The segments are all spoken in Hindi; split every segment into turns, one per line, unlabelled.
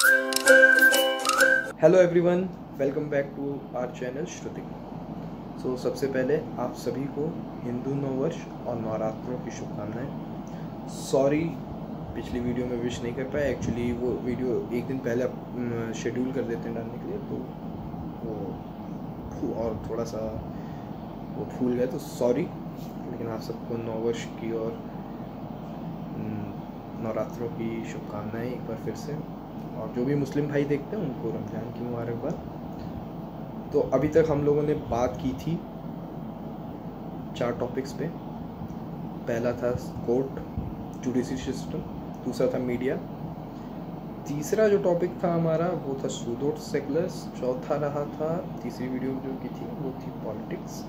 Hello everyone, welcome back to our channel Shruti. सबसे पहले आप सभी को हिंदू नववर्ष और नवरात्रों की शुभकामनाएं। सॉरी, पिछली वीडियो में विश नहीं कर पाया। एक्चुअली वो वीडियो एक दिन पहले शेड्यूल कर देते हैं डालने के लिए, तो वो और थोड़ा सा वो भूल गए, तो सॉरी। लेकिन आप सबको नववर्ष की और नवरात्रों की शुभकामनाएं एक बार फिर से। और जो भी मुस्लिम भाई देखते हैं उनको रमज़ान की मुबारकबाद। तो अभी तक हम लोगों ने बात की थी 4 टॉपिक्स पे। पहला था कोर्ट, जुडिशरी सिस्टम, दूसरा था मीडिया, तीसरा जो टॉपिक था हमारा वो था सूडोट सेकुलर्स, चौथा रहा था तीसरी वीडियो जो की थी वो थी पॉलिटिक्स।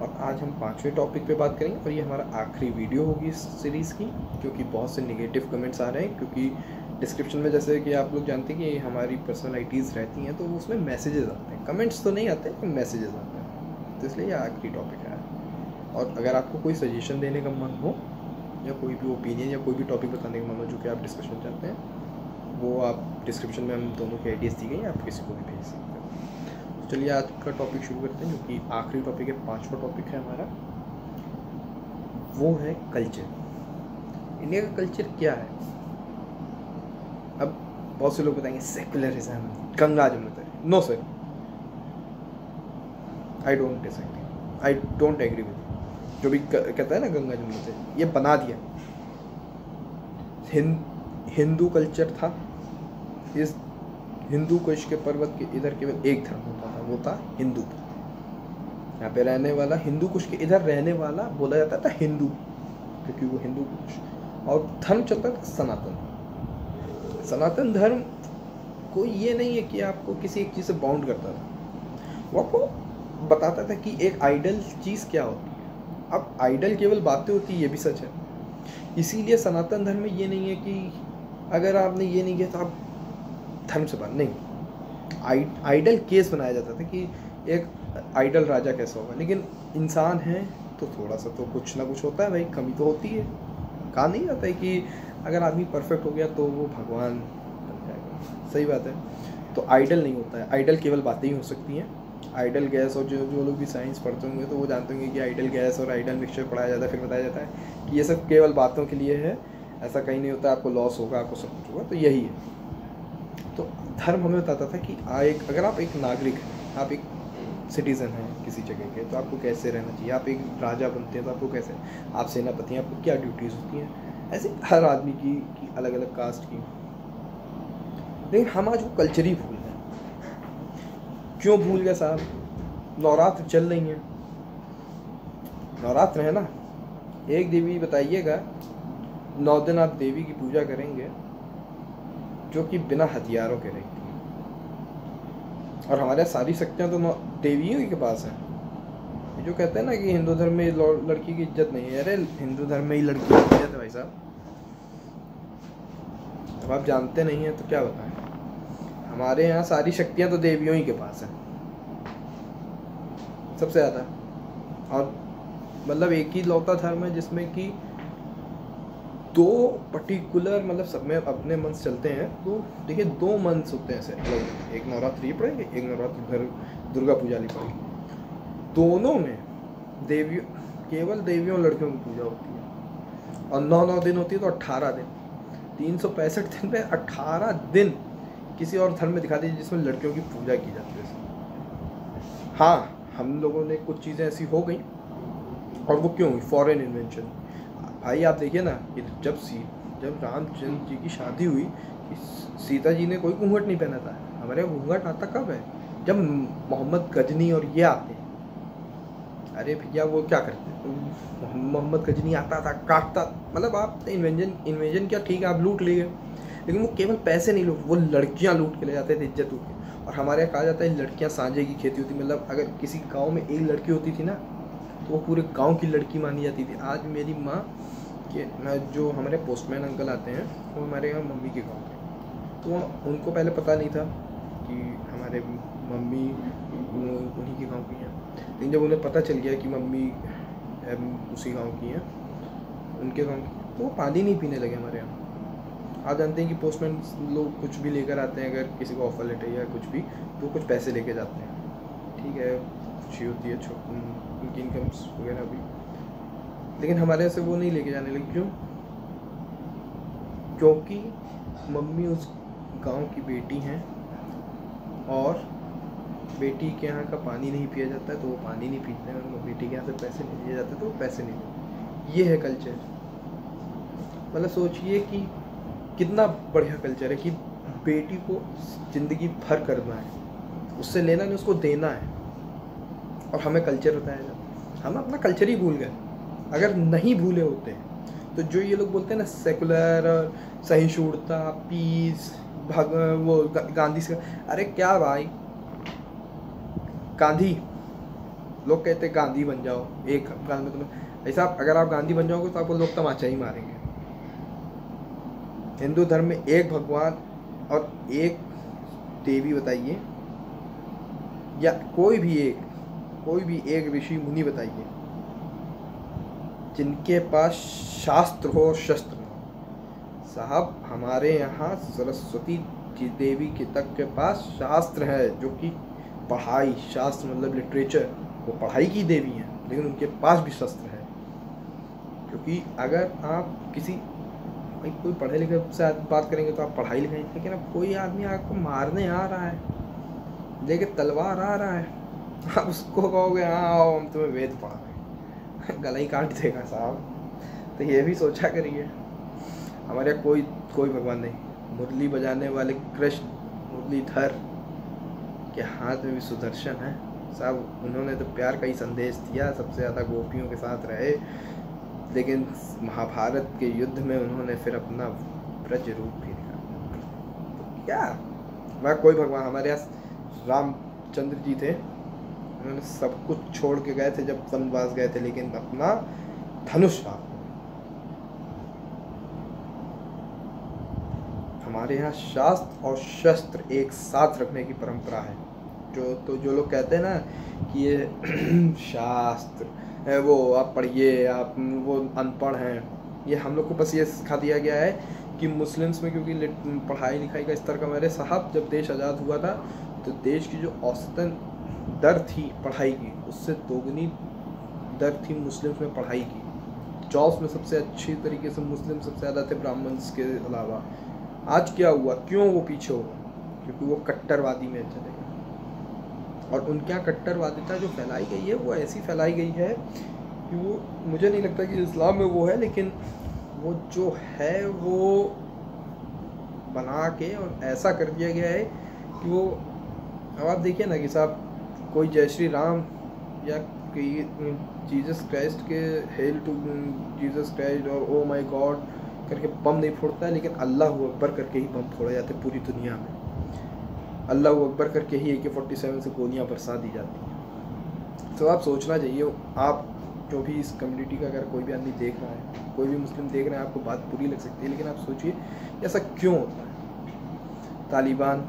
और आज हम 5वें टॉपिक पे बात करेंगे और ये हमारा आखिरी वीडियो होगी इस सीरीज़ की, क्योंकि बहुत से नेगेटिव कमेंट्स आ रहे हैं। क्योंकि डिस्क्रिप्शन में जैसे कि आप लोग जानते हैं कि हमारी पर्सनैलिटीज़ रहती हैं, तो उसमें मैसेजेस आते हैं, कमेंट्स तो नहीं आते लेकिन मैसेजेस आते हैं। तो इसलिए ये आखिरी टॉपिक है। और अगर आपको कोई सजेशन देने का मन हो या कोई भी ओपिनियन या कोई भी टॉपिक बताने का मन हो जो कि आप डिस्कशन चाहते हैं, वो आप डिस्क्रिप्शन में हम दोनों की आइडियाज़ दी गई, आप किसी को भी भेज सकते हैं। तो चलिए आज का टॉपिक शुरू करते हैं, जो कि आखिरी टॉपिक है, 5वां टॉपिक है हमारा। वो है कल्चर। इंडिया का कल्चर क्या है? अब बहुत से लोग बताएंगे secularism, Ganga Jamuna. No sir, I don't agree with जो भी कहता है ना गंगा जमुना से, ये बना दिया। हिंदू कल्चर था। इस हिंदू कुश के पर्वत के इधर केवल एक धर्म होता था, वो था हिंदू। यहाँ पे रहने वाला, हिंदू कुश के इधर रहने वाला बोला जाता था हिंदू, क्योंकि वो हिंदू कुश। और धर्म चलता था सनातन। सनातन धर्म कोई ये नहीं है कि आपको किसी एक चीज़ से बाउंड करता था, वो आपको बताता था कि एक आइडल चीज़ क्या होती है। अब आइडल केवल बातें होती है, ये भी सच है। इसीलिए सनातन धर्म में ये नहीं है कि अगर आपने ये नहीं किया तो आप धर्म से बात नहीं। आइडल केस बनाया जाता था कि एक आइडल राजा कैसा होगा, लेकिन इंसान है तो थोड़ा सा तो कुछ ना कुछ होता है भाई, कमी तो होती है। कहा नहीं जाता है कि अगर आदमी परफेक्ट हो गया तो वो भगवान बन जाएगा, सही बात है। तो आइडल नहीं होता है, आइडल केवल बातें ही हो सकती हैं। आइडल गैस, और जो लोग भी साइंस पढ़ते होंगे तो वो जानते होंगे कि आइडल गैस और आइडल मिक्सचर पढ़ाया जाता है, फिर बताया जाता है कि ये सब केवल बातों के लिए है, ऐसा कहीं नहीं होता, आपको लॉस होगा, आपको सब कुछ होगा। तो यही है। तो धर्म हमें बताता था कि अगर आप एक नागरिक हैं, आप एक सिटीज़न हैं किसी जगह के, तो आपको कैसे रहना चाहिए। आप एक राजा बनते हैं तो आपको कैसे, आप सेनापति हैं, आपको क्या ड्यूटीज़ होती हैं। ऐसे हर आदमी की अलग अलग कास्ट की। लेकिन हम आज वो कल्चर ही भूल गए। क्यों भूल गए साहब? नवरात्र चल रही हैं, नवरात्र है ना, एक देवी बताइएगा 9 दिन आप देवी की पूजा करेंगे जो कि बिना हथियारों के रहती है। और हमारे सारी शक्तियाँ तो देवियों के पास हैं। जो कहते हैं ना कि हिंदू धर्म में लड़की की इज्जत नहीं है, अरे हिंदू धर्म में ही लड़की की इज्जत है भाई साहब। अब आप जानते नहीं हैं तो क्या बताएं। हमारे यहाँ सारी शक्तियाँ तो देवियों ही के पास हैं सबसे ज़्यादा। और मतलब एक ही लौता धर्म है जिसमें कि 2 पर्टिकुलर, मतलब सब में अपने मंत्र चलते हैं। तो देखिए 2 मंत्र होते हैं ऐसे अलग, एक नवरात्रि पड़ेगी, एक नवरात्रि भर दुर्गा पूजा ली पड़ेगी। दोनों में देवियों, केवल देवियों लड़कियों की पूजा होती है। और 9 दिन होती है, तो 18 दिन, 365 दिन में 18 दिन किसी और धर्म में दिखा दीजिए जिसमें लड़कियों की पूजा की जाती है। हाँ, हम लोगों ने कुछ चीज़ें ऐसी हो गई, और वो क्यों हुई? Foreign invention. भाई आप देखिए ना कि जब रामचंद्र जी की शादी हुई, सीता जी ने कोई घूंघट नहीं पहना था। हमारे यहाँ घूंघट आता कब है? जब मोहम्मद गजनी और ये आते हैं। अरे भैया वो क्या करते? मोहम्मद गजनी आता था, काटता, मतलब आप इन्वेंशन क्या, ठीक है आप लूट लिए, लेकिन वो केवल पैसे नहीं लूट, वो लड़कियाँ लूट के ले जाते थे, इज्जत लूट के। और हमारे यहाँ कहा जाता है लड़कियाँ सांझे की खेती होती, मतलब अगर किसी गाँव में एक लड़की होती थी ना, तो वो पूरे गांव की लड़की मानी जाती थी। आज मेरी माँ के, जो हमारे पोस्टमैन अंकल आते हैं वो हमारे यहाँ मम्मी के गांव के, तो उनको पहले पता नहीं था कि हमारे मम्मी उन्हीं के गांव की हैं। लेकिन जब उन्हें पता चल गया कि मम्मी उसी गांव की हैं, उनके गांव की, तो वो पानी नहीं पीने लगे हमारे यहाँ। आप जानते हैं कि पोस्टमैन लोग कुछ भी लेकर आते हैं, अगर किसी को ऑफर लेटर या कुछ भी, तो कुछ पैसे लेके जाते हैं, ठीक है, खुशी होती है उनकी इनकम्स वगैरह भी। लेकिन हमारे यहाँ से वो नहीं लेके जाने लगे। क्यों? क्योंकि मम्मी उस गांव की बेटी हैं और बेटी के यहाँ का पानी नहीं पिया जाता है तो वो पानी नहीं पीते हैं, और बेटी के यहाँ से पैसे नहीं दिए जाते तो वो पैसे नहीं देते। ये है कल्चर। मतलब सोचिए कि कितना बढ़िया कल्चर है कि बेटी को ज़िंदगी भर करना है, उससे लेना नहीं, उसको देना है, और हमें कल्चर बताया जाता है। हम अपना कल्चर ही भूल गए। अगर नहीं भूले होते तो जो ये लोग बोलते हैं ना सेकुलर और सहिष्णुता, पीस, वो गांधी से, अरे क्या भाई, गांधी लोग कहते हैं गांधी बन जाओ एक गाल में तुम्हें, ऐसा अगर आप गांधी बन जाओगे तो आपको लोग तमाचा ही मारेंगे। हिंदू धर्म में एक भगवान और एक देवी बताइए, या कोई भी एक ऋषि मुनि बताइए जिनके पास शास्त्र हो और शस्त्र हो। साहब हमारे यहाँ सरस्वती देवी के तक के पास शास्त्र है, जो कि पढ़ाई, शास्त्र मतलब लिटरेचर, वो पढ़ाई की देवी हैं, लेकिन उनके पास भी शस्त्र है। क्योंकि अगर आप किसी भाई कोई पढ़े लिखे से बात करेंगे तो आप पढ़ाई लिखाई, लेकिन अब कोई आदमी आपको मारने आ रहा है, लेके तलवार आ रहा है, आप उसको कहोगे हाँ आओ हम तुम्हें वेद पढ़ा रहे हैं, गला ही काट देगा साहब। तो ये भी सोचा करिए। हमारे यहाँ कोई भगवान नहीं। मुरली बजाने वाले कृष्ण मुरलीधर के हाथ में भी सुदर्शन है साहब, उन्होंने तो प्यार का ही संदेश दिया, सबसे ज़्यादा गोपियों के साथ रहे, लेकिन महाभारत के युद्ध में उन्होंने फिर अपना ब्रज रूप भी दिखाया। तो क्या वह कोई भगवान, हमारे यहाँ रामचंद्र जी थे, उन्होंने सब कुछ छोड़ के गए थे जब वनवास गए थे, लेकिन अपना धनुष था। हमारे यहाँ शास्त्र और शस्त्र एक साथ रखने की परंपरा है। जो लोग कहते हैं ना कि ये शास्त्र है, वो आप पढ़िए, आप वो अनपढ़ हैं, ये हम लोग को बस ये सिखा दिया गया है कि मुस्लिम्स में क्योंकि पढ़ाई लिखाई का स्तर कम है। मेरे साहब जब देश आज़ाद हुआ था तो देश की जो औसतन दर थी पढ़ाई की, उससे दोगुनी दर थी मुस्लिम्स में पढ़ाई की। जॉब्स में सबसे अच्छी तरीके से मुस्लिम सबसे ज़्यादा थे ब्राह्मण्स के अलावा। आज क्या हुआ, क्यों वो पीछे हो? क्योंकि वो कट्टरवादी में चले गए, और उनके यहाँ कट्टरवादिता जो फैलाई गई है वो ऐसी फैलाई गई है कि वो, मुझे नहीं लगता कि इस्लाम में वो है, लेकिन वो जो है वो बना के और ऐसा कर दिया गया है कि वो, अब आप देखिए ना कि साहब कोई जय श्री राम या जीसस क्राइस्ट के हेल टू जीसस क्राइस्ट और ओ माय गॉड करके बम नहीं फोड़ता है, लेकिन अल्लाह अकबर करके ही बम फोड़े जाते हैं पूरी दुनिया में। अल्लाह अकबर करके ही AK-47 से गोलियां बरसा दी जाती हैं। तो आप सोचना चाहिए, आप जो भी इस कम्युनिटी का अगर कोई भी आदमी देख रहा है, कोई भी मुस्लिम देख रहे हैं, आपको बात बुरी लग सकती है, लेकिन आप सोचिए ऐसा क्यों होता है। तालिबान,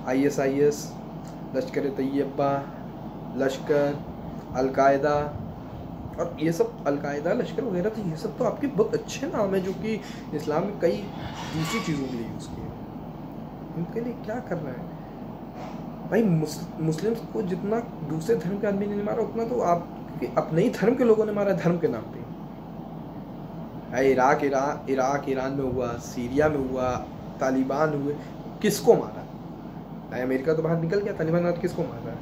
ISIS, लश्कर तैयबा, लश्कर, अलकायदा, और ये सब अलकायदा, लश्कर वगैरह, तो ये सब तो आपके बहुत अच्छे नाम है जो कि इस्लाम में कई दूसरी चीज़ों के लिए यूज़ किए। उनके लिए क्या करना है भाई? मुस्लिम्स को जितना दूसरे धर्म के आदमी ने मारा, उतना तो आप अपने ही धर्म के लोगों ने मारा धर्म के नाम पे। इराक ईरान में हुआ, सीरिया में हुआ, तालिबान हुए, किसको मारा? अमेरिका तो बाहर निकल गया, तालिबान आज किसको मार रहा है?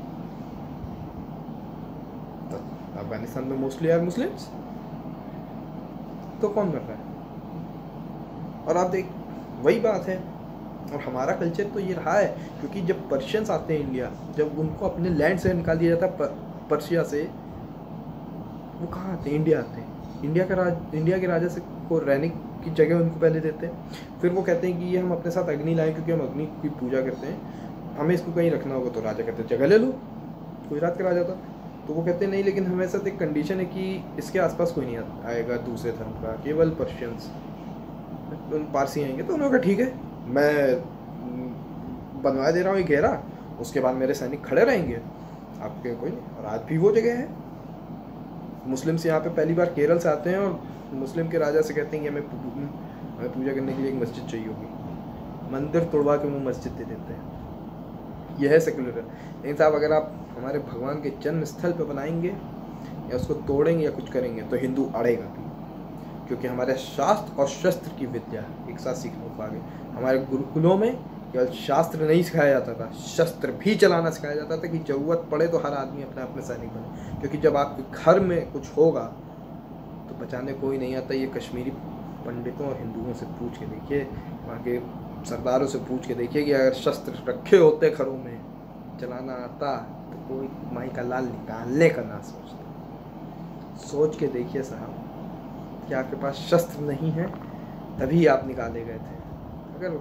तो अफगानिस्तान में मोस्टली यार मुस्लिम्स, तो कौन कर रहा है? और आप देख, वही बात है। और हमारा कल्चर तो ये रहा है, क्योंकि जब पर्शियंस आते हैं इंडिया, जब उनको अपने लैंड से निकाल दिया जाता है पर्शिया से, वो कहाँ आते हैं? इंडिया आते हैं। इंडिया के राजा से को रहने की जगह उनको पहले देते हैं, फिर वो कहते हैं कि ये हम अपने साथ अग्नि लाएं क्योंकि हम अग्नि की पूजा करते हैं, हमें इसको कहीं रखना होगा। तो राजा कहते हैं जगह ले लो। गुजरात का राजा था, तो वो कहते हैं नहीं, लेकिन हमारे साथ एक कंडीशन है कि इसके आसपास कोई नहीं आएगा दूसरे धर्म का, केवल पर्शियंस, पारसी आएंगे। तो उन्होंने कहा ठीक है, मैं बनवा दे रहा हूँ ये घेरा, उसके बाद मेरे सैनिक खड़े रहेंगे, आपके कोई नहीं। और आज भी वो जगह है। मुस्लिम्स यहाँ पे पहली बार केरल से आते हैं और मुस्लिम के राजा से कहते हैं कि हमें हमें पूजा करने के लिए एक मस्जिद चाहिए होगी, मंदिर तोड़वा के वो मस्जिद दे देते हैं। यह है सेकुलर। लेकिन साहब अगर आप हमारे भगवान के जन्म स्थल पर बनाएंगे या उसको तोड़ेंगे या कुछ करेंगे तो हिंदू अड़ेगा भी, क्योंकि हमारे शास्त्र और शस्त्र की विद्या एक साथ सीखने को आगे। हमारे गुरुकुलों में केवल शास्त्र नहीं सिखाया जाता था, शस्त्र भी चलाना सिखाया जाता था कि ज़रूरत पड़े तो हर आदमी अपने आप में सैनिक बने। क्योंकि जब आपके घर में कुछ होगा तो बचाने कोई नहीं आता। ये कश्मीरी पंडितों और हिंदुओं से पूछ के देखिए, वहाँ के सरदारों से पूछ के देखिए कि अगर शस्त्र रखे होते घरों में, चलाना आता तो कोई माई का लाल निकालने का ना सोचता। सोच के देखिए साहब कि आपके पास शस्त्र नहीं है तभी आप निकाले गए थे। अगर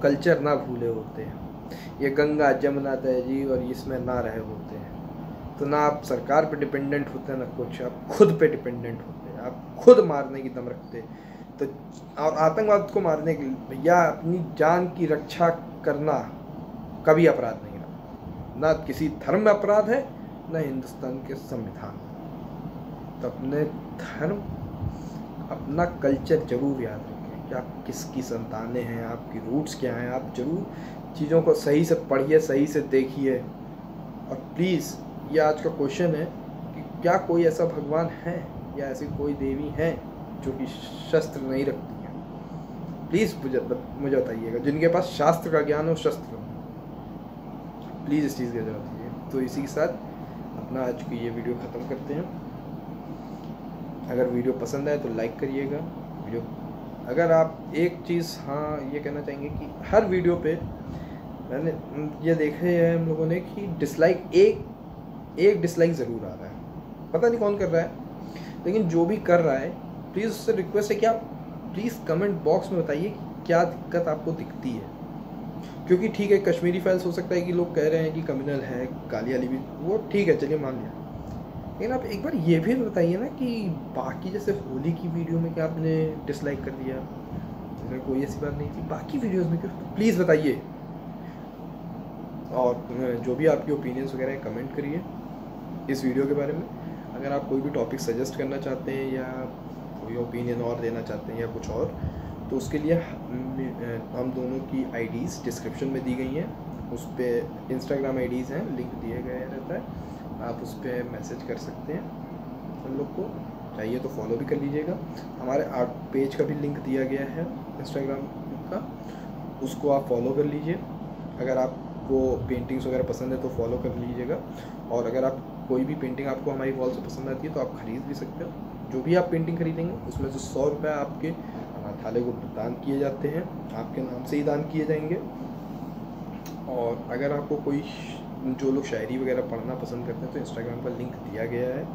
कल्चर ना भूले होते हैं, ये गंगा जमुना तहजीब और इसमें ना रहे होते हैं तो ना आप सरकार पे डिपेंडेंट होते ना कुछ, आप खुद पे डिपेंडेंट होते, आप खुद मारने की दम रखते। तो और आतंकवाद को मारने के लिए भैया अपनी जान की रक्षा करना कभी अपराध नहीं रहा, ना किसी धर्म में अपराध है ना हिंदुस्तान के संविधान में। तो अपने धर्म अपना कल्चर जरूर याद रखें कि आप किसकी संतानें हैं, आपकी रूट्स क्या हैं। आप जरूर चीज़ों को सही से पढ़िए, सही से देखिए। और प्लीज़ ये आज का क्वेश्चन है कि क्या कोई ऐसा भगवान है या ऐसी कोई देवी है जो कि शस्त्र नहीं रखती है? प्लीज़ मुझे बताइएगा, जिनके पास शास्त्र का ज्ञान हो, शस्त्र हो, प्लीज़ इस चीज़ का जवाब दीजिए। तो इसी के साथ अपना आज की ये वीडियो ख़त्म करते हैं। अगर वीडियो पसंद आए तो लाइक करिएगा। वीडियो अगर आप एक चीज़ हाँ ये कहना चाहेंगे कि हर वीडियो पे मैंने ये देखा है हम लोगों ने कि डिसलाइक एक डिसलाइक ज़रूर आ रहा है। पता नहीं कौन कर रहा है, लेकिन जो भी कर रहा है प्लीज़ उससे रिक्वेस्ट है कि आप प्लीज़ कमेंट बॉक्स में बताइए कि क्या दिक्कत आपको दिखती है। क्योंकि ठीक है कश्मीरी फाइल्स हो सकता है कि लोग कह रहे हैं कि कम्युनल है, गाली वाली भी, वो ठीक है चलिए मान लिया। लेकिन आप एक बार ये भी बताइए ना कि बाकी जैसे होली की वीडियो में क्या आपने डिसलाइक कर दिया, इसमें कोई ऐसी बात नहीं थी, बाकी वीडियोस में क्यों? प्लीज़ बताइए। और जो भी आपकी ओपिनियंस वगैरह है कमेंट करिए इस वीडियो के बारे में। अगर आप कोई भी टॉपिक सजेस्ट करना चाहते हैं या कोई ओपिनियन और देना चाहते हैं या कुछ और, तो उसके लिए हम दोनों की आईडीज़ डिस्क्रिप्शन में दी गई हैं। उस पर इंस्टाग्राम आईडीज़ हैं, लिंक दिए गए रहता है, आप उस पर मैसेज कर सकते हैं। हम लोग को चाहिए तो फॉलो भी कर लीजिएगा। हमारे आर्ट पेज का भी लिंक दिया गया है इंस्टाग्राम का, उसको आप फॉलो कर लीजिए। अगर आपको पेंटिंग्स वगैरह पसंद है तो फॉलो कर लीजिएगा। और अगर आप कोई भी पेंटिंग आपको हमारी वॉल से पसंद आती है तो आप ख़रीद भी सकते हो। जो भी आप पेंटिंग खरीदेंगे उसमें से 100 रुपये आपके अनाथालय को दान किए जाते हैं, आपके नाम से ही दान किए जाएंगे। और अगर आपको कोई जो लोग शायरी वगैरह पढ़ना पसंद करते हैं तो इंस्टाग्राम पर लिंक दिया गया है,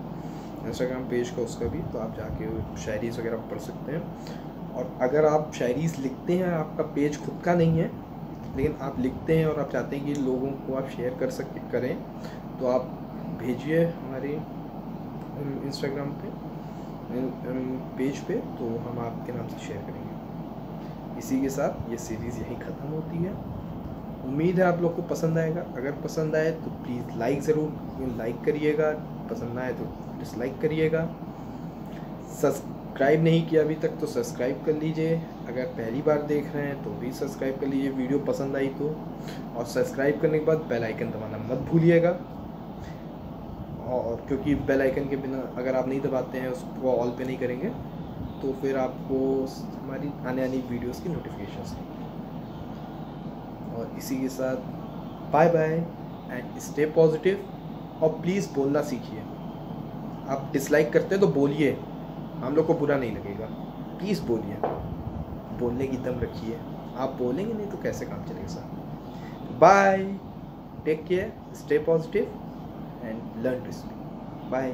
इंस्टाग्राम पेज का उसका भी, तो आप जाके शायरीज़ वगैरह पढ़ सकते हैं। और अगर आप शायरीज़ लिखते हैं, आपका पेज खुद का नहीं है लेकिन आप लिखते हैं और आप चाहते हैं कि लोगों को आप शेयर करें, तो आप भेजिए हमारे इंस्टाग्राम पे पेज पे, तो हम आपके नाम से शेयर करेंगे। इसी के साथ ये सीरीज़ यहीं ख़त्म होती है। उम्मीद है आप लोग को पसंद आएगा। अगर पसंद आए तो प्लीज़ लाइक करिएगा, पसंद ना आए तो डिसलाइक करिएगा। सब्सक्राइब नहीं किया अभी तक तो सब्सक्राइब कर लीजिए। अगर पहली बार देख रहे हैं तो भी सब्सक्राइब कर लीजिए वीडियो पसंद आई तो। और सब्सक्राइब करने के बाद बेल आइकन दबाना मत भूलिएगा। और क्योंकि बेल आइकन के बिना अगर आप नहीं दबाते हैं, उसको ऑल पे नहीं करेंगे, तो फिर आपको हमारी आने वाली वीडियोस की नोटिफिकेशंस नहीं। और इसी के साथ bye bye and stay positive. और प्लीज़ बोलना सीखिए। आप डिसलाइक करते हैं तो बोलिए, हम लोग को बुरा नहीं लगेगा। प्लीज़ बोलिए, बोलने की दम रखिए। आप बोलेंगे नहीं तो कैसे काम चलेगा sir. Bye, take care, stay positive and learn to speak. Bye.